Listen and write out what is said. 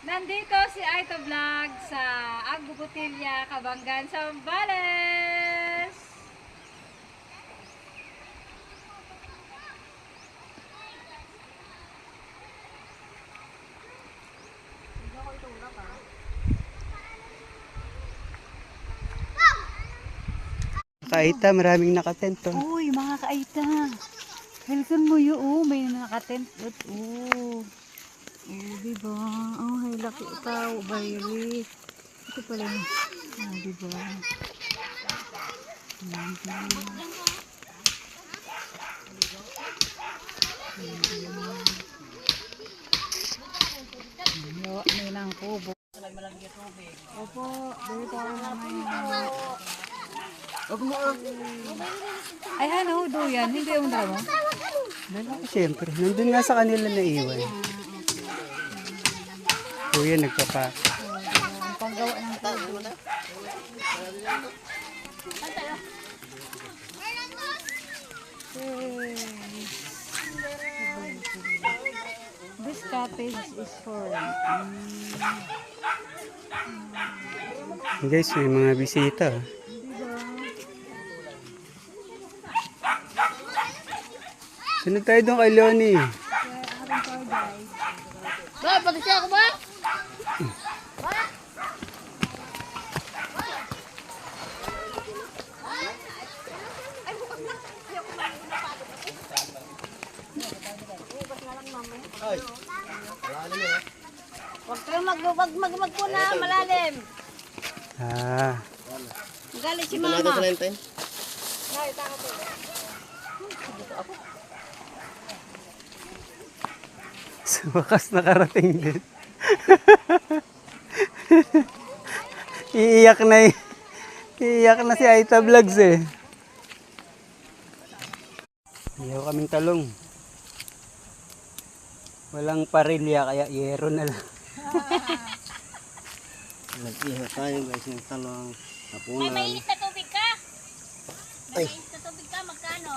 Nandito si Aito Vlog sa Agbubutilya, Kabanggan, Zambales. Kaita, maraming nakatento. Uy, mga kaita. Welcome mo yun. May nakatent. Oh. Oh, diba? Oh, hay laki ikaw. Bayri. Ito pala yun. Oh, diba? May nang kubo. Opo, dito tayo naman. Ay, ano, doyan. Hindi yung dalawa. Siyempre, nandun nga sa kanila na iwan. Kuya, nagpapa. Ang panggawa ng kubo. This cottage is for Guys, may mga bisita. Sunod tayo doon kay Leonie. Ba, pati siya ako ba? Huwag kayong magmag po na malalim. Ah, Galit si mama. sa wakas nakarating din. Iiyak na iiyak na si Aita Vlogs eh. Iyaw kaming talong. Walang parilya kaya yero na lang. Nag-iha tayo guys ng talong, May hapunan. mainit na tubig ka? May mainit na tubig ka, magkano?